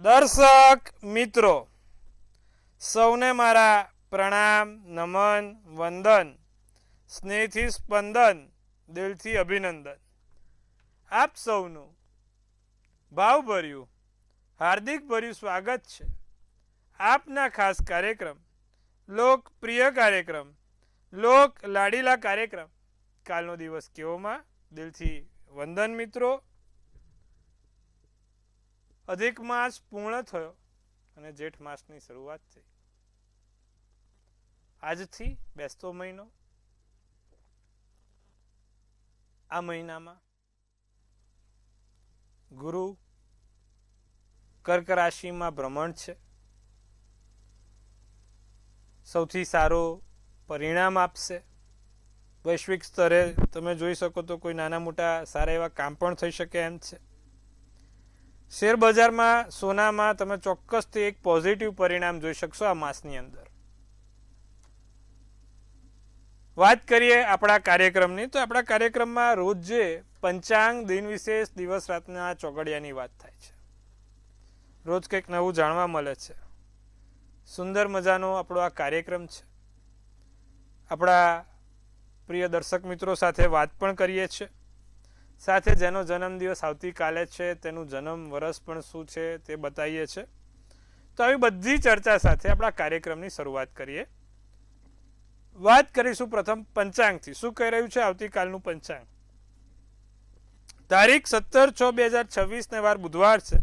દર્શક મિત્રો સૌને મારા પ્રણામ, નમન, વંદન, સ્નેહથી સ્પંદન, દિલથી અભિનંદન. આપ સૌનું ભાવભર્યું હાર્દિક ભર્યું સ્વાગત છે આપના ખાસ કાર્યક્રમ, લોકપ્રિય કાર્યક્રમ, લોક લાડીલા કાર્યક્રમ કાલનો દિવસ કેવોમાં. દિલથી વંદન મિત્રો. અધિક માસ પૂર્ણ થયો અને જેઠ માસની શરૂઆત થઈ. આજથી બેસતો મહિનો. આ મહિનામાં ગુરુ કર્ક રાશિમાં ભ્રમણ છે. સૌથી સારો પરિણામ આપશે. વૈશ્વિક સ્તરે તમે જોઈ શકો તો કોઈ નાના મોટા સારા એવા કામ પણ થઈ શકે એમ છે. શેર બજારમાં, સોનામાં તમે ચોક્કસથી એક પોઝિટિવ પરિણામ જોઈ શકશો આ માસની અંદર. વાત કરીએ આપણા કાર્યક્રમની, તો આપણા કાર્યક્રમમાં રોજ જે પંચાંગ, દિન વિશેષ, દિવસ રાતના ચોગડિયાની વાત થાય છે. રોજ કંઈક નવું જાણવા મળે છે. સુંદર મજાનો આપણો આ કાર્યક્રમ છે. આપણા પ્રિય દર્શક મિત્રો સાથે વાત પણ કરીએ છીએ. સાથે જેનો જન્મદિવસ આવતીકાલે છે તેનું જન્મ વર્ષ પણ શું છે તે બતાવીએ છીએ. તો આવી બધી ચર્ચા સાથે આપણા કાર્યક્રમની શરૂઆત કરીએ. વાત કરીશું પ્રથમ પંચાંગથી. શું કહી રહ્યું છે આવતીકાલનું પંચાંગ? તારીખ 17/6/2026 ને વાર બુધવાર છે.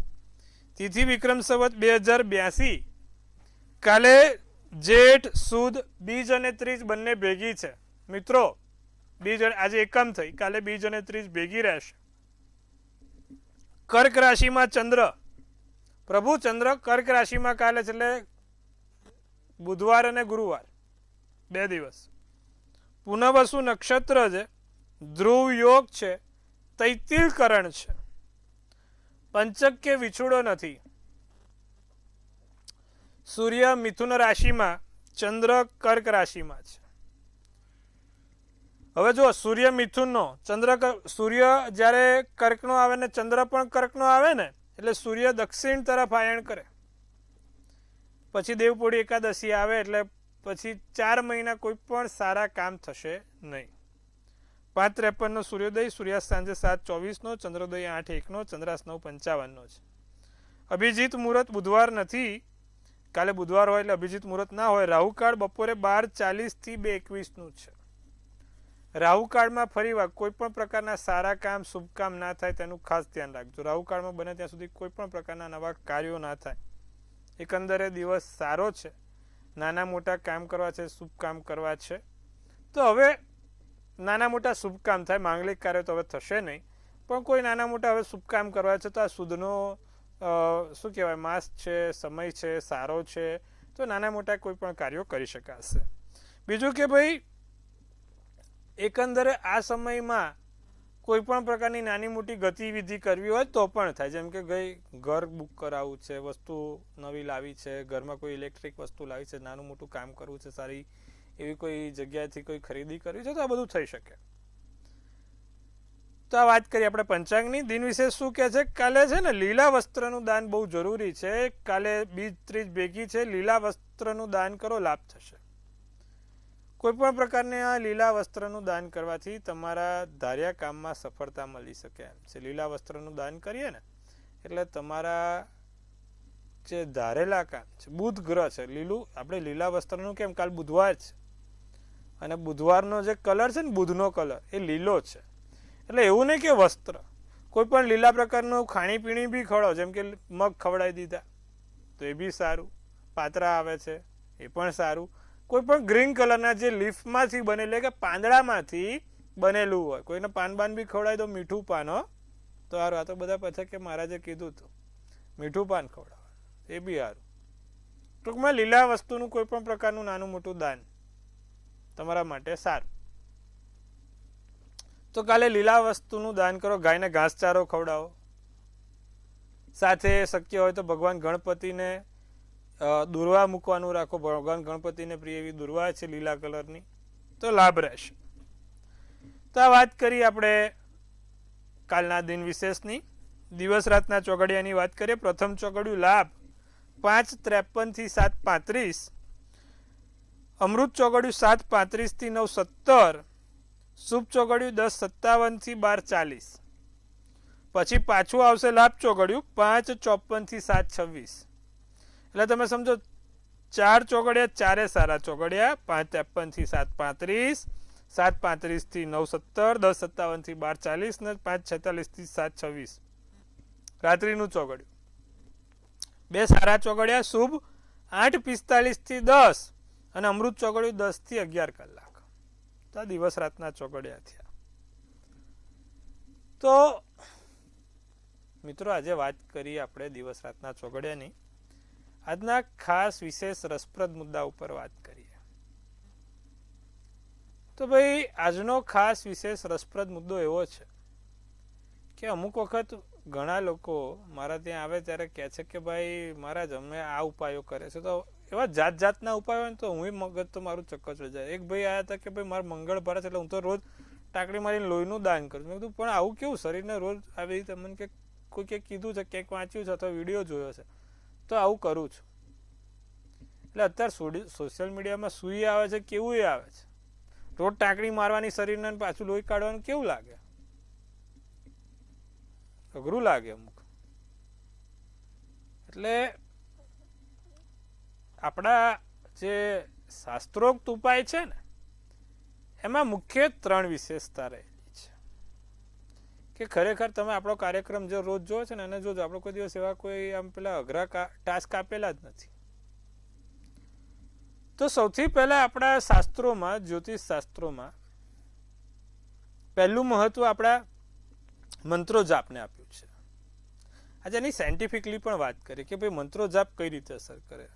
તિથિ વિક્રમ સંવત 2082. કાલે જેઠ, સુદ, બીજ અને ત્રીજ બંને ભેગી છે મિત્રો. બીજ આજે એકમ થઈ, કાલે બીજ અને ત્રીજ ભેગી રહેશે. કર્ક રાશિમાં ચંદ્ર, પ્રભુ ચંદ્ર કર્ક રાશિમાં કાલે છે, એટલે બુધવાર અને ગુરુવાર 2 દિવસ. પુનઃવસુ નક્ષત્ર છે, ધ્રુવ યોગ છે, તૈતિલ કરણ છે. પંચક કે વિછુડો નથી. સૂર્ય મિથુન રાશિમાં, ચંદ્ર કર્ક રાશિમાં છે. હવે જો સૂર્ય મિથુનનો, સૂર્ય જ્યારે કર્કનો આવે ને ચંદ્ર પણ કર્કનો આવે ને, એટલે સૂર્ય દક્ષિણ તરફ આયણ કરે. પછી દેવપોળી એકાદશી આવે એટલે પછી 4 મહિના કોઈ પણ સારા કામ થશે નહીં. 5:53 સૂર્યોદય, સૂર્યાસ્ત સાંજે 7:24, ચંદ્રોદય 8:01, ચંદ્રાસ્ત 9:55 છે. અભિજીત મુહૂર્ત બુધવાર નથી. કાલે બુધવાર હોય એટલે અભિજીત મુહૂર્ત ના હોય. રાહુકાળ બપોરે 12:40 થી 2:21 છે. રાહુકાળમાં ફરીવાર કોઈ પણ પ્રકારના સારા કામ, શુભ કામ ના થાય તેનું ખાસ ધ્યાન રાખજો. રાહુકાળમાં બને ત્યાં સુધી કોઈ પણ પ્રકારના નવા કાર્યો ના થાય. એકંદરે દિવસ સારો છે. નાના મોટા કામ કરવા છે, શુભ કામ કરવા છે. તો હવે નાના મોટા શુભ કામ થાય. માંગલિક કાર્ય તો હવે થશે નહીં, પણ કોઈ નાના મોટા હવે શુભ કામ કરવા છે તો આ સુદનો શું કહેવાય માસ છે, સમય છે, સારો છે. તો નાના મોટા કોઈ પણ કાર્યો કરી શકાશે. બીજું કે ભાઈ એકંદરે આ સમયમાં કોઈ પણ પ્રકારની નાની મોટી ગતિવિધિ કરવી હોય તો પણ થાય. જેમ કે ગઈ ઘર બુક કરાવવું છે, વસ્તુ નવી લાવી છે, ઘરમાં કોઈ ઇલેક્ટ્રિક વસ્તુ લાવી છે, નાનું મોટું કામ કરવું છે, સારી એવી કોઈ જગ્યાએથી કોઈ ખરીદી કરવી છે, તો આ બધું થઈ શકે. તો આ વાત કરીએ આપણે પંચાંગની. દિન વિશેષ શું કહે છે? કાલે છે ને લીલા વસ્ત્રનું દાન બહુ જરૂરી છે. કાલે બીજ ત્રીજ ભેગી છે. લીલા વસ્ત્રનું દાન કરો, લાભ થશે. કોઈ પણ પ્રકારના લીલા વસ્ત્રનું દાન કરવાથી તમારા ધાર્યા કામમાં સફળતા મળી શકે એમ છે. લીલા વસ્ત્રનું દાન કરીએ ને એટલે તમારા જે ધારેલા કામ છે, બુધ ગ્રહ છે, લીલું આપણે લીલા વસ્ત્રનું કેમ, કાલ બુધવાર છે અને બુધવારનો જે કલર છે ને, બુધનો કલર એ લીલો છે. એટલે એવું નહીં કે વસ્ત્ર, કોઈ પણ લીલા પ્રકારનું ખાણીપીણી બી ખવડાવો. જેમ કે મગ ખવડાવી દીધા તો એ બી સારું. પાતરા આવે છે એ પણ સારું. કોઈ પણ ગ્રીન કલરના જે લીફમાંથી બનેલું, કે પાંદડામાંથી બનેલું હોય, કોઈને પાન બી ખવડાવી દો, મીઠું પાન હો તો સારું. આ તો બધા પછી કે મહારાજે કીધું હતું મીઠું પાન ખવડાવવા, એ બી સારું. ટૂંકમાં લીલા વસ્તુનું કોઈ પણ પ્રકારનું નાનું મોટું દાન તમારા માટે સારું. તો કાલે લીલા વસ્તુનું દાન કરો. ગાયને ઘાસચારો ખવડાવો. સાથે શક્ય હોય તો ભગવાન ગણપતિને દુર્વા મૂકવાનું રાખો. ભગવાન ગણપતિને પ્રિય એવી દુર્વા છે લીલા કલરની, તો લાભ રહેશે. તો આ વાત કરી આપણે કાલના દિન વિશેષની. દિવસ રાતના ચોઘડિયાની વાત કરીએ. પ્રથમ ચોઘડિયું લાભ 5:53 થી 7:35, અમૃત ચોઘડિયું 7:35 થી 9:17, શુભ ચોઘડિયું 10:57 થી 12:40. પછી પાછું આવશે લાભ ચોઘડિયું 5:54 થી 7:26. એટલે તમે સમજો 4 ચોઘડિયા, ચારે સારા ચોઘડિયા. 5:53 થી 7:35, 7:35 થી 9:17, 10:57 થી 12:40 ને 5:46 થી 7:26 રાત્રિનું ચોઘડિયું. 2 સારા ચોઘડિયા, શુભ 8:45 થી 10 અને અમૃત ચોઘડિયું 10 થી 11 કલાક. તો આ દિવસ રાતના ચોઘડિયા થયા. તો મિત્રો આજે વાત કરીએ આપણે દિવસ રાતના ચોઘડિયાની. આજના ખાસ વિશેષ રસપ્રદ મુદ્દા ઉપર વાત કરીએ. તો ભાઈ આજનો ખાસ વિશેષ રસપ્રદ મુદ્દો એવો છે કે અમુક વખત ઘણા લોકો મારા ત્યાં આવે ત્યારે કહે છે કે ભાઈ મહારાજ અમે આ ઉપાયો કરે છે. તો એવા જાત જાતના ઉપાયો હોય ને તો હું મગજ તો મારું ચક્કર થઈ જાય. એક ભાઈ આવ્યા હતા કે ભાઈ મારે મંગળ ભરે છે એટલે હું તો રોજ ટાંકડી મારીને લોહીનું દાન કરું. મેં કીધું પણ આવું કેવું શરીરને રોજ આવી રીતે મને કે કોઈ ક્યાંક કીધું છે, ક્યાંક વાંચ્યું છે અથવા વિડીયો જોયો છે તો આવું કરું છું. એટલે અત્યારે સોશિયલ મીડિયામાં સુઈ આવે છે, કેવું એ આવે છે. રોજ ટાંકડી મારવાની શરીરને પાછું લોહી કાઢવાનું કેવું લાગે? અઘરું લાગે અમુક. એટલે આપણા જે શાસ્ત્રોક્ત ઉપાય છે ને એમાં મુખ્ય 3 વિશેષતા રહેલી છે કે ખરેખર તમે આપણો કાર્યક્રમ જો રોજ જોવો છે ને એને જોજો. આપણો કોઈ દિવસ એવા કોઈ આમ પેલા અઘરા ટાસ્ક આપેલા જ નથી. તો સૌથી પહેલા આપણા શાસ્ત્રોમાં, જ્યોતિષ શાસ્ત્રોમાં પહેલું મહત્વ આપણા મંત્રો જાપને આપ્યું છે. આજે એની સાયન્ટિફિકલી પણ વાત કરીએ કે ભાઈ મંત્રો જાપ કઈ રીતે અસર કરે.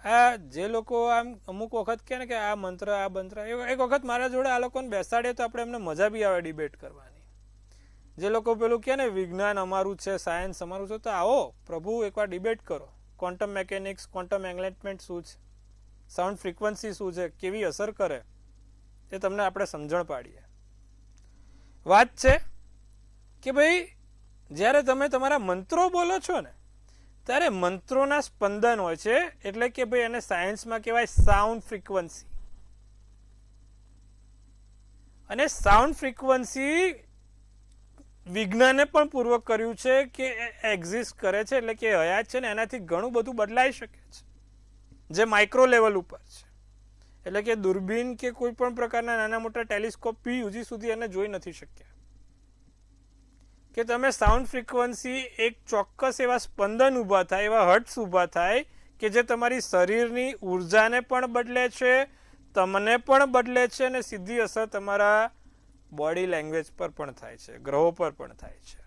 આ જે લોકો આમ અમુક વખત કહે ને કે આ મંત્ર આ મંત્ર, એક વખત મારા જોડે આ લોકોને બેસાડીએ તો આપણે એમને મજા બી આવે ડિબેટ કરવાની. જે લોકો પેલું કહે ને વિજ્ઞાન અમારું છે, સાયન્સ અમારું છે, તો આવો પ્રભુ એકવાર ડિબેટ કરો. ક્વોન્ટમ મેકેનિક્સ, ક્વોન્ટમ એન્ગલેટમેન્ટ શું છે, સાઉન્ડ ફ્રીક્વન્સી શું છે, કેવી અસર કરે એ તમને આપણે સમજણ પાડીએ. વાત છે કે ભાઈ જ્યારે તમે તમારા મંત્રો બોલો છો ને ત્યારે મંત્રોના સ્પંદન હોય છે. એટલે કે ભાઈ એને સાયન્સમાં કહેવાય સાઉન્ડ ફ્રીક્વન્સી. અને સાઉન્ડ ફ્રીક્વન્સી વિજ્ઞાને પણ પૂર્વક કર્યું છે કે એક્ઝિસ્ટ કરે છે, એટલે કે હયાત છે ને એનાથી ઘણું બધું બદલાઈ શકે છે જે માઇક્રો લેવલ ઉપર છે. એટલે કે દૂરબીન કે કોઈ પણ પ્રકારના નાના મોટા ટેલિસ્કોપ બી હજી સુધી એને જોઈ નથી શક્યા. કે તમે સાઉન્ડ ફ્રીક્વન્સી એક ચોક્કસ એવા સ્પંદન ઊભા થાય, એવા હર્ટ્સ ઊભા થાય કે જે તમારી શરીરની ઉર્જાને પણ બદલે છે, તમને પણ બદલે છે અને સીધી અસર તમારા બોડી લેંગ્વેજ પર પણ થાય છે, ગ્રહો પર પણ થાય છે.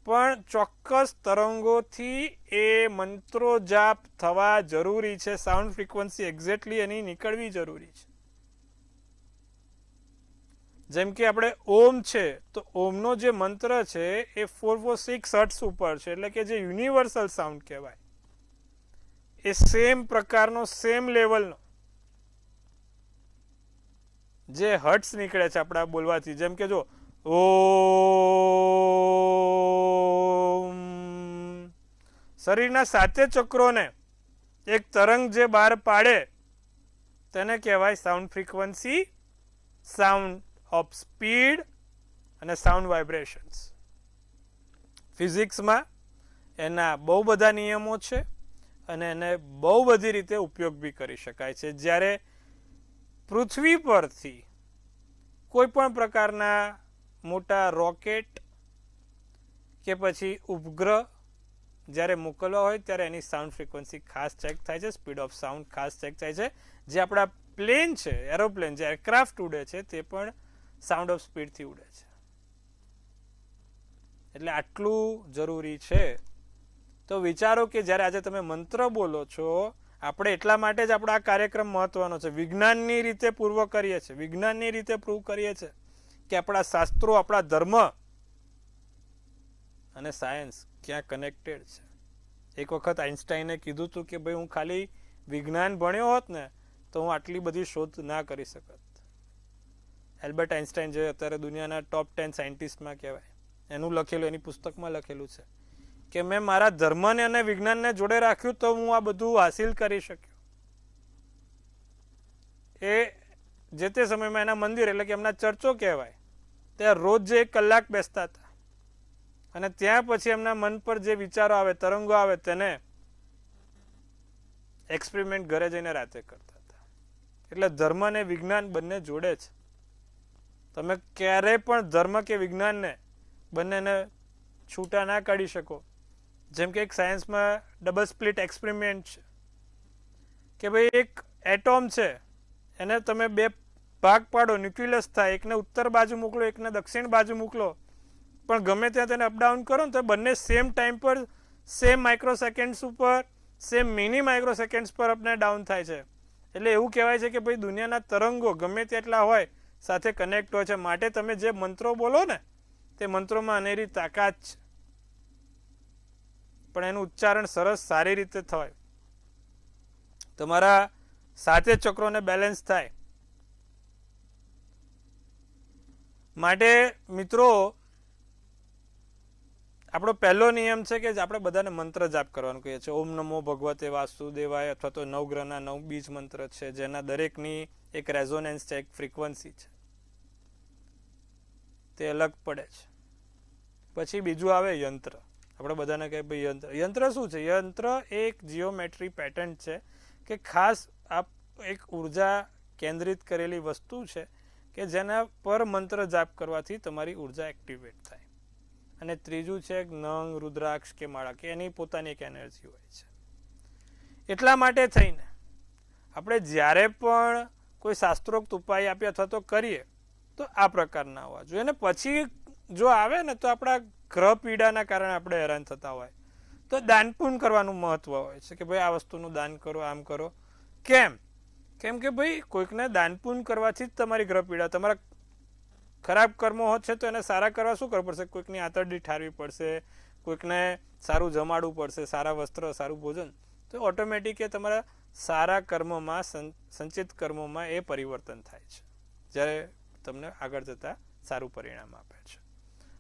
પણ ચોક્કસ તરંગોથી એ મંત્રો જાપ થવા જરૂરી છે. સાઉન્ડ ફ્રીક્વન્સી એક્ઝેક્ટલી એની નીકળવી જરૂરી છે. જેમ કે આપણે ઓમ છે તો ઓમનો જે મંત્ર છે એ 446 હર્ટ્ઝ ઉપર છે. એટલે કે જે યુનિવર્સલ સાઉન્ડ કહેવાય એ સેમ પ્રકારનો, સેમ લેવલનો જે હર્ટ્સ નીકળે છે આપણા બોલવાથી. જેમ કે જો ઓમ, શરીરના 7 ચક્રોને એક તરંગ જે બહાર પાડે તેને કહેવાય sound frequency, sound of speed અને સાઉન્ડ વાઇબ્રેશન્સ. ફિઝિક્સમાં એના બહુ બધા નિયમો છે અને એને બહુ બધી રીતે ઉપયોગ બી કરી શકાય છે. જ્યારે પૃથ્વી પરથી કોઈ પણ પ્રકારના મોટા રોકેટ કે પછી ઉપગ્રહ જ્યારે મોકલવા હોય ત્યારે એની સાઉન્ડ ફ્રીક્વન્સી ખાસ ચેક થાય છે, સ્પીડ ઓફ સાઉન્ડ ખાસ ચેક થાય છે. જે આપણા પ્લેન છે, એરોપ્લેન, જે એરક્રાફ્ટ ઉડે છે તે પણ સાઉન્ડ ઓફ સ્પીડથી ઉડે છે. એટલે આટલું જરૂરી છે. તો વિચારો કે જ્યારે આજે તમે મંત્ર બોલો છો, આપણે એટલા માટે જ આપણો આ કાર્યક્રમ મહત્વનો છે. વિજ્ઞાનની રીતે પૂર્વ કરીએ છીએ, વિજ્ઞાનની રીતે પ્રૂવ કરીએ છીએ કે આપણા શાસ્ત્રો, આપણા ધર્મ અને સાયન્સ ક્યાં કનેક્ટેડ છે. એક વખત આઇન્સ્ટાઈને કીધું હતું કે ભાઈ હું ખાલી વિજ્ઞાન ભણ્યો હોત ને તો હું આટલી બધી શોધ ના કરી શકત. એલ્બર્ટ આઇન્સ્ટાઈન જે અત્યારે દુનિયાના ટોપ 10 સાયન્ટિસ્ટમાં કહેવાય, એનું લખેલું, એની પુસ્તકમાં લખેલું છે કે મેં મારા ધર્મને અને વિજ્ઞાનને જોડે રાખ્યું તો હું આ બધું હાસિલ કરી શક્યો. એ જે તે સમયમાં એના મંદિર એટલે કે એમના ચર્ચો કહેવાય, ત્યાં રોજ જે 1 કલાક બેસતા હતા અને ત્યાં પછી એમના મન પર જે વિચારો આવે, તરંગો આવે, તેને એક્સપેરિમેન્ટ ઘરે જઈને રાતે કરતા હતા. એટલે ધર્મ અને વિજ્ઞાન બંને જોડે છે. તમે ક્યારેય પણ ધર્મ કે વિજ્ઞાનને બંનેને છૂટા ના કાઢી શકો. જેમ કે એક સાયન્સમાં ડબલ સ્પ્લિટ એક્સપેરિમેન્ટ છે કે ભાઈ એક એટોમ છે, એને તમે 2 ભાગ પાડો, ન્યુક્લિયસ થાય, એકને ઉત્તર બાજુ મોકલો, એકને દક્ષિણ બાજુ મોકલો, પણ ગમે ત્યાં તેને અપડાઉન કરો ને તો બંને સેમ ટાઈમ પર, સેમ માઇક્રોસેકન્ડ્સ ઉપર, સેમ મિની માઇક્રોસેકન્ડ્સ પર અપને ડાઉન થાય છે. એટલે એવું કહેવાય છે કે ભાઈ દુનિયાના તરંગો ગમે તેટલા હોય સાથે કનેક્ટ હોય છે. માટે તમે જે મંત્રો બોલો ને તે મંત્રોમાં અનેરી તાકાત છે, પણ એનું ઉચ્ચારણ સરસ સારી રીતે થાય, તમારા 7 ચક્રોને બેલેન્સ થાય. માટે મિત્રો આપણો પહેલો નિયમ છે કે આપણે બધાને મંત્ર જાપ કરવાનું કહીએ છીએ. ઓમ નમો ભગવતે વાસુદેવાય અથવા તો 9 ગ્રહના 9 બીજ મંત્ર છે, જેના દરેકની એક રેઝોનન્સ છે, એક ફ્રીક્વન્સી છે, તે અલગ પડે છે. પછી બીજું આવે યંત્ર. આપણે બધાને કહીએ ભાઈ યંત્ર. યંત્ર શું છે? યંત્ર એક જીઓમેટ્રી પેટર્ન છે કે ખાસ આ એક ઉર્જા કેન્દ્રિત કરેલી વસ્તુ છે કે જેના પર મંત્ર જાપ કરવાથી તમારી ઉર્જા એક્ટિવેટ થાય. અને ત્રીજું છે નંગ, રુદ્રાક્ષ કે માળા, કે એની પોતાની એક એનર્જી હોય છે. એટલા માટે થઈને આપણે જ્યારે પણ કોઈ શાસ્ત્રોક્ત ઉપાય આપીએ અથવા તો કરીએ તો આ પ્રકારના હોવા જોઈએ. અને પછી જો આવે ને તો આપણા ગ્રહ પીડાના કારણે આપણે હેરાન થતા હોય તો દાન પુણ્ય કરવાનું મહત્વ હોય છે કે ભાઈ આ વસ્તુનું દાન કરો, આમ કરો. કેમ કે ભાઈ કોઈકને દાન પુણ્ય કરવાથી જ તમારી ગ્રહ પીડા, તમારા ખરાબ કર્મો છે તો એને સારા કરવા શું કરવું પડશે? કોઈકની આંતરડી ઠારવી પડશે, કોઈકને સારું જમાડવું પડશે, સારા વસ્ત્ર, સારું ભોજન, તો ઓટોમેટિક એ તમારા સારા કર્મોમાં, સંચિત કર્મોમાં એ પરિવર્તન થાય છે, જ્યારે તમને આગળ જતા સારું પરિણામ આપે છે.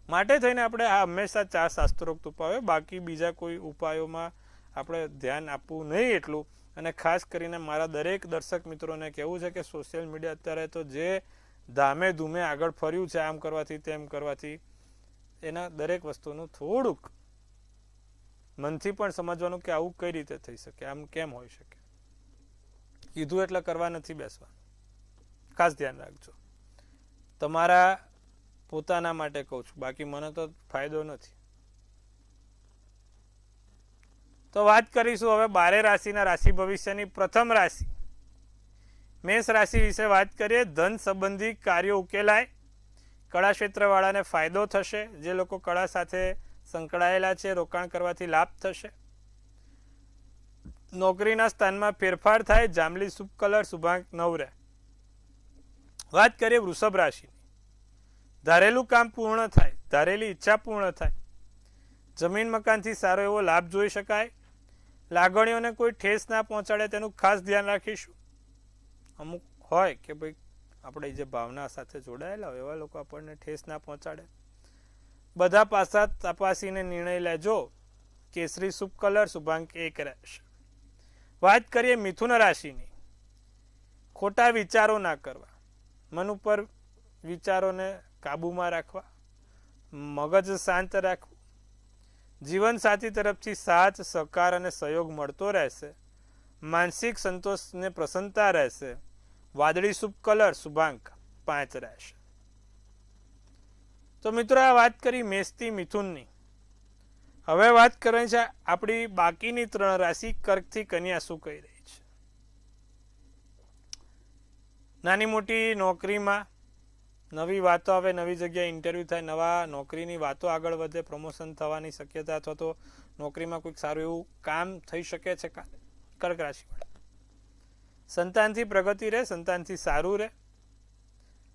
માટે થઈને આપણે આ હંમેશા 4 શાસ્ત્રોક્ત ઉપાયો, બાકી બીજા કોઈ ઉપાયોમાં આપણે ધ્યાન આપવું નહીં એટલું. અને ખાસ કરીને મારા દરેક દર્શક મિત્રોને કહેવું છે કે સોશિયલ મીડિયા અત્યારે તો જે ધામે ધૂમે આગળ ફર્યું છે, આમ કરવાથી તેમ કરવાથી, એના દરેક વસ્તુનું થોડુંક મનથી પણ સમજવાનું કે આવું કઈ રીતે થઈ શકે, આમ કેમ હોઈ શકે. કીધું એટલે કરવા નથી બેસવાનું. ખાસ ધ્યાન રાખજો. તમારા પોતાના માટે કહું છું, બાકી મને તો ફાયદો નથી. તો વાત કરીશું હવે 12 રાશિના રાશિ ભવિષ્યની. પ્રથમ રાશિ મેષ રાશિ વિશે વાત કરીએ. ધન સંબંધી કાર્યો ઉકેલાય, કળા ક્ષેત્રવાળાને ફાયદો થશે. જે લોકો કળા સાથે સંકળાયેલા છે, રોકાણ કરવાથી લાભ થશે. નોકરીના સ્થાનમાં ફેરફાર થાય. જાંબલી શુભ કલર, શુભાંક 9 રહે. વાત કરીએ વૃષભ રાશિની. ધારેલું કામ પૂર્ણ થાય, ધારેલી ઈચ્છા પૂર્ણ થાય. જમીન મકાનથી સારો એવો લાભ જોઈ શકાય. લાગણીઓને કોઈ ઠેસ ના પહોંચાડે તેનું ખાસ ધ્યાન રાખીશું. અમુક હોય કે ભાઈ આપણે જે ભાવના સાથે જોડાયેલા હોય એવા લોકો આપણને ઠેસ ના પહોંચાડે. બધા પાસા તપાસીને નિર્ણય લેજો. કેસરી શુભ કલર, શુભાંક 1 રહેશે. વાત કરીએ મિથુન રાશિની. ખોટા વિચારો ના કરવા, મન ઉપર વિચારોને કાબૂમાં રાખવા, મગજ શાંત રાખવું. જીવનસાથી તરફથી સાથ, સહકાર અને સહયોગ મળતો રહેશે. માનસિક સંતોષ ને પ્રસન્નતા રહેશે. વાદળી શુભ કલર, શુભાંક 5 રહેશે. તો મિત્રો આ વાત કરી મેષથી મિથુનની. હવે વાત કરવાની છે આપણી બાકીની 3 રાશિ કર્કથી કન્યા શું કહી રહી છે. નાની મોટી નોકરીમાં નવી વાતો આવે, નવી જગ્યાએ ઇન્ટરવ્યૂ થાય, નવા નોકરીની વાતો આગળ વધે, પ્રમોશન થવાની શક્યતા અથવા તો નોકરીમાં કોઈક સારું એવું કામ થઈ શકે છે કર્ક રાશિવાળા. સંતાનથી પ્રગતિ રહે, સંતાનથી સારું રહે.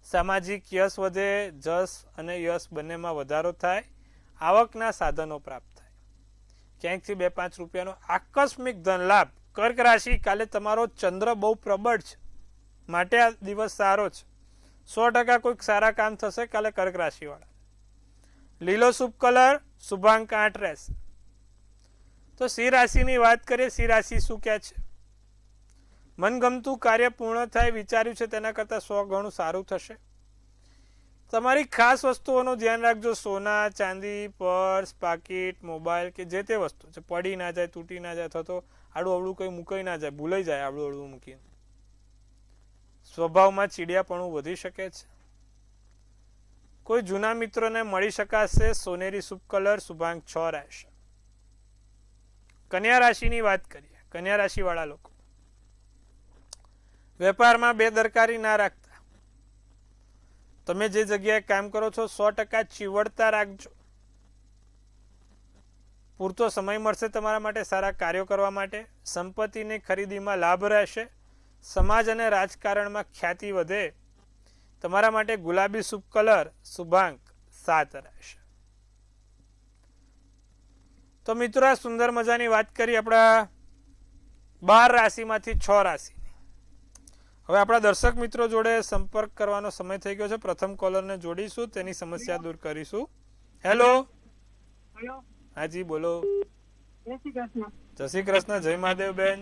સામાજિક યશ વધે, જશ અને યશ બંનેમાં વધારો થાય. આવકના સાધનો પ્રાપ્ત થાય. ક્યાંકથી 2-5 રૂપિયાનો આકસ્મિક ધન લાભ. કર્ક રાશિ, કાલે તમારો ચંદ્ર બહુ પ્રબળ છે, માટે આ દિવસ સારો છે. 100% કોઈક સારા કામ થશે કાલે કર્ક રાશિવાળા. લીલો શુભ કલર, શુભાંક 8 રહેશે. તો સિંહ રાશિની વાત કરીએ. સિંહ રાશિ શું કહે છે? મનગમતું કાર્ય પૂર્ણ થાય, વિચાર્યું છે તેના કરતાં 100 ગણું સારું થશે. તમારી ખાસ વસ્તુઓનું ધ્યાન રાખજો. સોના, ચાંદી, પર્સ, પાકીટ, મોબાઈલ કે જે તે વસ્તુ છે પડી ના જાય, તૂટી ના જાય, અથવા તો આડું અવળું કંઈ મૂકાઈ ના જાય, ભૂલાઈ જાય આડું અવળું મૂકીને. સ્વભાવમાં ચીડિયાપણું વધી શકે છે. કોઈ જૂના મિત્રોને મળી શકાશે. સોનેરી શુભ કલર, શુભાંક 6 રહેશે. કન્યા રાશિની વાત કરીએ. કન્યા રાશિવાળા લોકો વેપારમાં બેદરકારી ના રાખતા. તમે જે જગ્યાએ કામ કરો છો 100% ચીવડતા રાખજો. પૂરતો સમય મળશે તમારા માટે સારા કાર્યો કરવા માટે. સંપત્તિની ખરીદીમાં લાભ રહેશે. સમાજ અને રાજકારણમાં ખ્યાતિ વધે. તમારા માટે ગુલાબી શુભ કલર, શુભાંક 7 રહેશે. તો મિત્રો આ સુંદર મજાની વાત કરી આપણા 12 રાશિમાંથી 6 રાશિની. હવે આપણા દર્શક મિત્રો જોડે સંપર્ક કરવાનો સમય થઈ ગયો છે. પ્રથમ કોલરને જોડીશું, તેની સમસ્યા દૂર કરીશું. હેલો. હાજી બોલો. જય શ્રી કૃષ્ણ. જય શ્રી કૃષ્ણ. જય મહાદેવ બેન.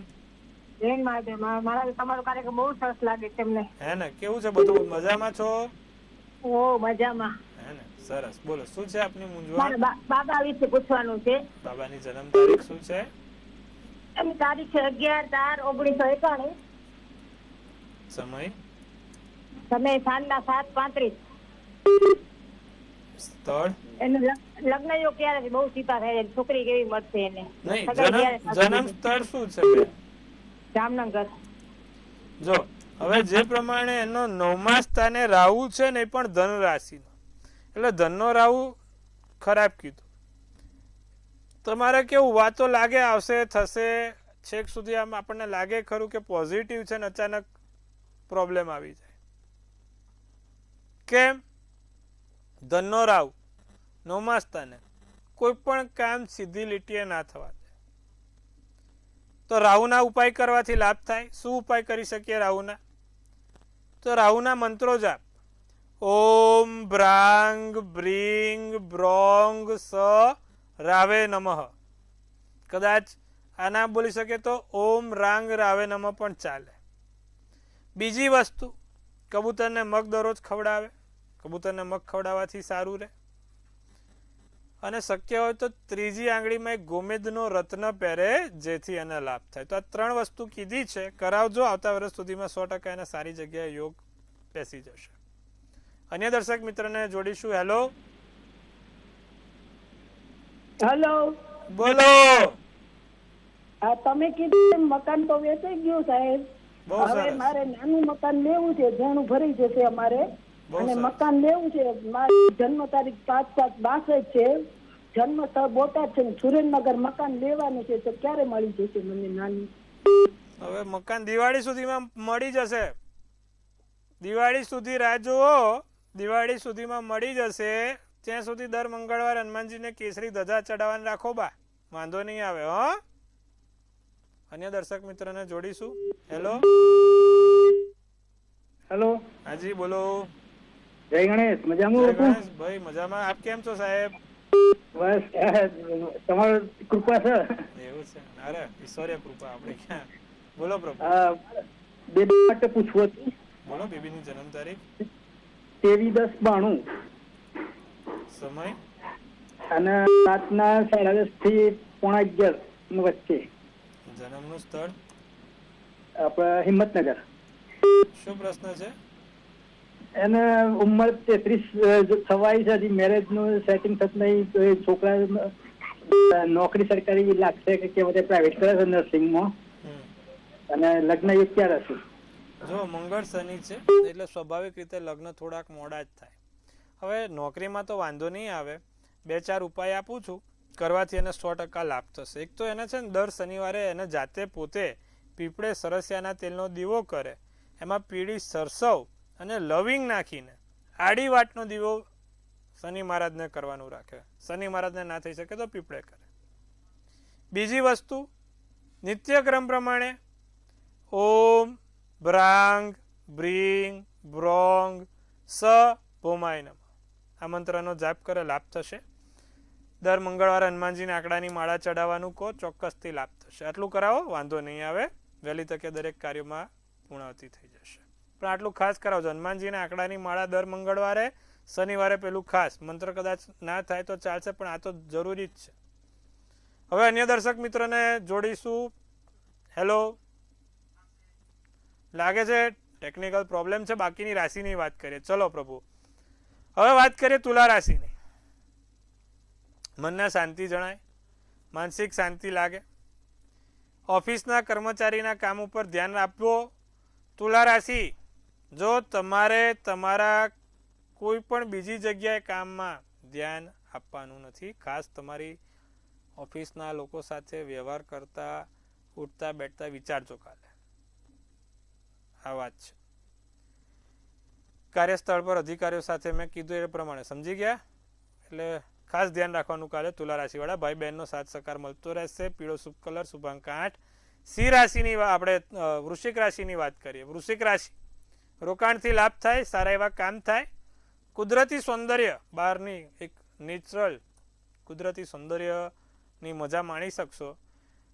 જય મહાદેવ. મારા તમારો કાર્યક્રમ બહુ સરસ લાગે છે અમને. હે ને? કેવું છે બધું? મજામાં છો? ઓ મજામાં. હે ને? સરસ. બોલો શું છે આપની મૂંઝવણ? બાબા વિશે પૂછવાનું છે. બાબાની જન્મ તારીખ શું છે? એની તારીખ છે 11/4/1991. સમય? સમય સાંજના 7:35. સ્થળ? એનું લગ્ન યોગ ક્યારે બહુ સીધા થાય, છોકરી કેવી મળશે એને? નહીં, જન્મ સ્થળ શું છે બેન? જામનગર. જો હવે જે પ્રમાણે એનો 9મા સ્થાને રાહુ છે ને, એ પણ ધન રાશિનો, એટલે ધનનો રાહુ ખરાબ કીધું. તમારે કેવું વાતો લાગે આવશે થશે, છેક સુધી આમ આપણને લાગે ખરું કે પોઝિટિવ છે ને અચાનક પ્રોબ્લેમ આવી જાય. કેમ? ધનનો રાહુ 9મા સ્થાને, કોઈ પણ કામ સીધી લીટીએ ના થવા દે. તો રાહુના ઉપાય કરવાથી લાભ થાય. શું ઉપાય કરી શકીએ રાહુના? તો રાહુના મંત્રો જાપ. ઓમ ભ્રાંગ બ્રીંગ બ્રોંગ સ રાવે નમઃ. કદાચ આ ના બોલી શકે તો ઓમ રાંગ રાવે નમઃ પણ ચાલે. બીજી વસ્તુ, કબૂતરને મગ દરરોજ ખવડાવે. કબૂતરને મગ ખવડાવવાથી સારું રહે. અને શક્ય હોય તો ત્રીજી આંગળીમાં એક ગોમેદનો રત્ન પહેરે, જેથી એને લાભ થાય. તો આ 3 વસ્તુ કીધી છે, કરાવજો. આવતા વર્ષ સુધીમાં 100% એને સારી જગ્યાએ યોગ બેસી જશે. અન્ય દર્શક મિત્રને જોડીશું. હેલો. હેલો. બોલો. તમે કીધું મકાન તો વેચાઈ ગયું સાહેબ. હવે મારે નાનું મકાન લેવું છે, જેનું ભરી જશે અમારે, અને મકાન લેવું છે. મારી જન્મ તારીખ 5/5/62 છે. જન્મ સ્થળ બોટાદ છે. સુરેન્દ્રનગર મકાન લેવાનું છે, તો ક્યારે મળી જશે મને નાનું? હવે મકાન દિવાળી સુધીમાં મળી જશે. દિવાળી સુધી રાહ જુઓ. દિવાળી સુધીમાં મળી જશે. ત્યાં સુધી દર મંગળવાર હનુમાનજીને કેસરી ધજા ચડાવવાની રાખો બા, વાંધો નહીં આવે. હો. અન્ય દર્શક મિત્રને જોડીશું. હેલો. હેલો. હાજી બોલો. જય ગણેશ. મજામાં? જય ગણેશ ભાઈ, મજામાં. આપ કેમ છો સાહેબ? બસ તમારી કૃપા છે. એવું છે? અરે ઈશ્વરીય કૃપા, આપણે ક્યાં. બોલો પ્રભુ. બેબી માટે પૂછવું હતું. બોલો. બેબીની જન્મ તારીખ? 23/10/92. સમય? અને રાતના 10:30 થી 11:45 વચ્ચે. જન્મનું સ્થળ? આપણે હિંમતનગર. શું પ્રશ્ન છે? એને ઉંમર 33 થવાય છે. હજી મેરેજ નું સેટિંગ થતું નહીં. તો એ છોકરા નોકરી સરકારી લાગશે કે બધે પ્રાઇવેટ કરે છે નર્સિંગમાં. અને લગ્ન એ ક્યારે હશે? જો મંગળ શનિ છે, એટલે સ્વાભાવિક રીતે લગ્ન થોડાક મોડા જ થાય. હવે નોકરીમાં તો વાંધો નહીં આવે. 2-4 ઉપાય આપું છું, કરવાથી એને 100% લાભ થશે. એક તો એને છે ને દર શનિવારે એને જાતે પોતે પીપળે સરસિયાના તેલનો દીવો કરે, એમાં પીળી સરસવ અને લવિંગ નાખીને આડી વાટનો દીવો શનિ મહારાજને કરવાનું રાખે. શનિ મહારાજને ના થઈ શકે તો પીપળે કરે. બીજી વસ્તુ, નિત્યક્રમ પ્રમાણે ઓમ ભ્રાંગ બ્રીંગ બ્રોંગ સ ભૌમાય નમઃ. આ મંત્રનો જાપ કરે લાભ થશે. દર મંગળવારે હનુમાનજીને આંકડાની માળા ચડાવવાનું કહો, ચોક્કસથી લાભ થશે. આટલું કરાવો, વાંધો નહીં આવે, વહેલી તકે દરેક કાર્યોમાં પૂર્ણાવતી થઈ જશે. પણ આટલું ખાસ કરાવજો, હનુમાનજીને આંકડાની માળા દર મંગળવારે, શનિવારે પેલું ખાસ. મંત્ર કદાચ ના થાય તો ચાલશે, પણ આ તો જરૂરી જ છે. હવે અન્ય દર્શક મિત્રોને જોડીશું. હેલો, લાગે છે ટેકનિકલ પ્રોબ્લેમ છે. બાકીની રાશિની વાત કરીએ. ચલો પ્રભુ, હવે વાત કરીએ તુલા રાશિની. મનને શાંતિ જણાય, માનસિક શાંતિ લાગે, ઓફિસના કર્મચારીના કામ ઉપર ધ્યાન આપવો. તુલા રાશિ, જો તમારે તમારા કોઈ પણ બીજી જગ્યાએ કામમાં ધ્યાન આપવાનું નથી, ખાસ તમારી ઓફિસના લોકો સાથે વ્યવહાર કરતા, ઉઠતા બેઠતા વિચારજો કાલે. આ વાત છે. કાર્યસ્થળ પર અધિકારીઓ સાથે મેં કીધું એ પ્રમાણે સમજી ગયા, એટલે ખાસ ધ્યાન રાખવાનું કાલે તુલા રાશિવાળા. ભાઈ બહેનનો સાથ સહકાર મળતો રહેશે. પીળો શુભ કલર, શુભાંક 8. સિંહ રાશિની આપણે વૃશ્ચિક રાશિની વાત કરીએ. વૃશ્ચિક રાશિ, રોકાણથી લાભ થાય, સારા એવા કામ થાય, કુદરતી સૌંદર્ય, બહારની એક નેચરલ કુદરતી સૌંદર્યની મજા માણી શકશો.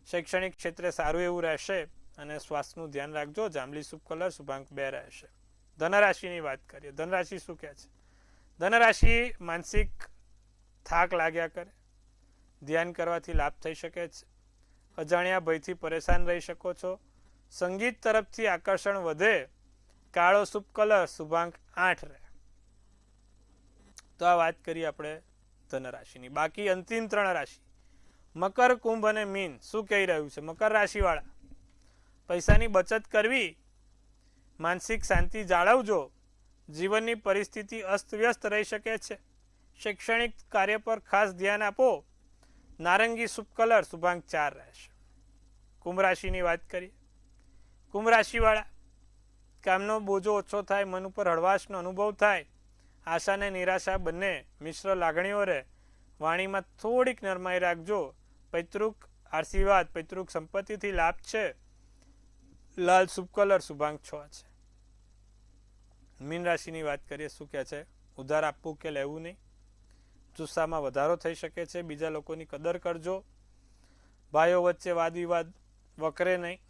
શૈક્ષણિક ક્ષેત્રે સારું એવું રહેશે અને સ્વાસ્થ્યનું ધ્યાન રાખજો. જાંબલી શુભ કલર, શુભાંક 2 રહેશે. ધનરાશિની વાત કરીએ. ધનરાશિ શું કહે છે? ધનરાશિ, માનસિક થાક લાગ્યા કરે, ધ્યાન કરવાથી લાભ થઈ શકે છે. અજાણ્યા ભયથી પરેશાન રહી શકો છો. સંગીત તરફથી આકર્ષણ વધે. કાળો શુભ કલર, શુભાંક 8 રહે. તો આ વાત કરી આપણે ધનરાશિની. બાકી અંતિમ 3 રાશિ, મકર, કુંભ અને મીન. શું કહી રહ્યું છે? મકર રાશિવાળા, પૈસાની બચત કરવી, માનસિક શાંતિ જાળવજો. જીવનની પરિસ્થિતિ અસ્તવ્યસ્ત રહી શકે છે. શૈક્ષણિક કાર્ય પર ખાસ ધ્યાન આપો. નારંગી શુભ કલર, શુભાંક 4 રહેશે. કુંભ રાશિની વાત કરીએ. કુંભ રાશિવાળા, કામનો બોજો ઓછો થાય, મન ઉપર હળવાશનો અનુભવ થાય. આશા અને નિરાશા બંને મિશ્ર લાગણીઓ રહે. વાણીમાં થોડીક નરમાઈ રાખજો. પૈતૃક આશીર્વાદ, પૈતૃક સંપત્તિથી લાભ છે. લાલ શુભ કલર, શુભાંક 6 છે. મીન રાશિની વાત કરીએ. શું કહે છે? ઉધાર આપવું કે લેવું નહીં. જુસ્સામાં વધારો થઈ શકે છે. બીજા લોકોની કદર કરજો. ભાઈઓ વચ્ચે વાદ વિવાદ વકરે નહીં.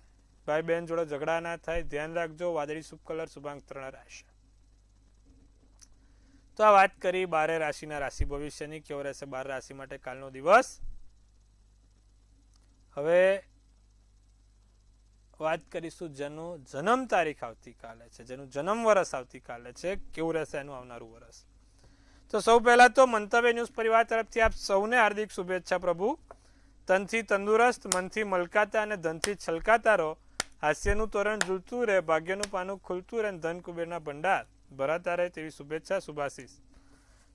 ભાઈ બહેન જોડે ઝઘડા ના થાય, ધ્યાન રાખજો. વાદળી શુભ કલર, શુભાંક 3 રહેશે. તો આ વાત કરી 12 રાશિના રાશિ ભવિષ્યની. કેવો રહેશે 12 રાશિ માટે કાલનો દિવસ. હવે વાત કરીશું જેનું જન્મ તારીખ આવતીકાલે છે, જેનું જન્મ વર્ષ આવતીકાલે છે, કેવું રહેશે એનું આવનારું વર્ષ. તો સૌ પહેલા તો મંતવ્ય ન્યૂઝ પરિવાર તરફથી આપ સૌને હાર્દિક શુભેચ્છા. પ્રભુ, તનથી તંદુરસ્ત, મનથી મલકાતા અને ધનથી છલકાતા રહો. હાસ્યનું તોરણ ઝૂલતું રહે, ભાગ્યનું પાનું ખુલતું રહે, ધન કુબેરના ભંડાર ભરાતા રહે તેવી શુભેચ્છા, શુભાશીષ.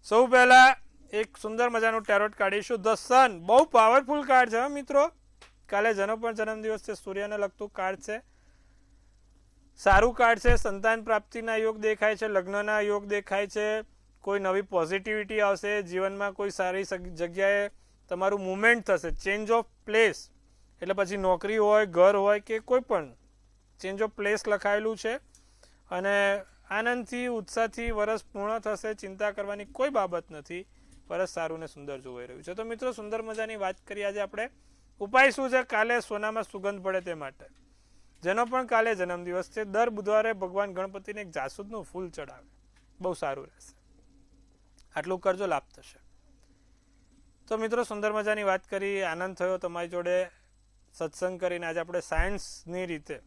સૌ પહેલા એક સુંદર મજાનું ટેરોટ કાઢીશું. ધ સન, બહુ પાવરફુલ કાર્ડ છે મિત્રો. કાલે જેનો પણ જન્મદિવસ છે, સૂર્યને લગતું કાર્ડ છે. સારું કાર્ડ છે. સંતાન પ્રાપ્તિના યોગ દેખાય છે, લગ્નના યોગ દેખાય છે. કોઈ નવી પોઝિટિવિટી આવશે જીવનમાં. કોઈ સારી જગ્યાએ તમારું મુવમેન્ટ થશે. ચેન્જ ઓફ પ્લેસ, એટલે પછી નોકરી હોય, ઘર હોય કે કોઈ પણ ચેન્જ ઓફ પ્લેસ લખાયેલું છે. અને આનંદથી, ઉત્સાહથી વરસ પૂર્ણ થશે. ચિંતા કરવાની કોઈ બાબત નથી. વરસ સારું ને સુંદર જોવાઈ રહ્યું છે. તો મિત્રો, સુંદર મજાની વાત કરીએ આજે આપણે. ઉપાય શું છે? કાલે સોનામાં સુગંધ પડે તે માટે. જેનો પણ કાલે જન્મદિવસ છે, દર બુધવારે ભગવાન ગણપતિને એક જાસૂદનું ફૂલ ચડાવે, બહુ સારું રહેશે. આટલું કરજો, લાભ થશે. તો મિત્રો, સુંદર મજાની વાત કરી, આનંદ થયો તમારી જોડે સત્સંગ કરીને. આજે આપણે સાયન્સની રીતે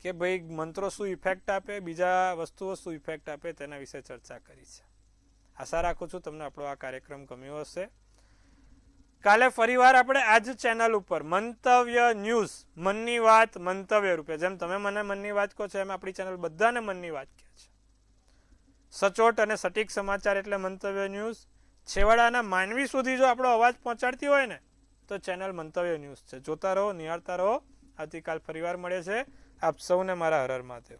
કે ભાઈ મંત્રો શું ઇફેક્ટ આપે, બીજા વસ્તુઓ શું ઇફેક્ટ આપે, તેના વિશે ચર્ચા કરી છે. આશા રાખું છું તમને આપણો આ કાર્યક્રમ ગમ્યો હશે. કાલે ફરીવાર આપણે આ જ ચેનલ ઉપર મંતવ્ય ન્યૂઝ, મનની વાત મંતવ્ય રૂપે, જેમ તમે મને મનની વાત કહો છો એમ આપણી ચેનલ બધાને મનની વાત કહે છે. સચોટ અને સટીક સમાચાર એટલે મંતવ્ય ન્યૂઝ. છેવાડાના માનવી સુધી જો આપણો અવાજ પહોંચાડતી હોય ને, તો ચેનલ મંતવ્ય ન્યૂઝ છે. જોતા રહો, નિહાળતા રહો. આવતીકાલ ફરીવાર મળે છે. આપ સૌને મારા હર હર મહાદેવ.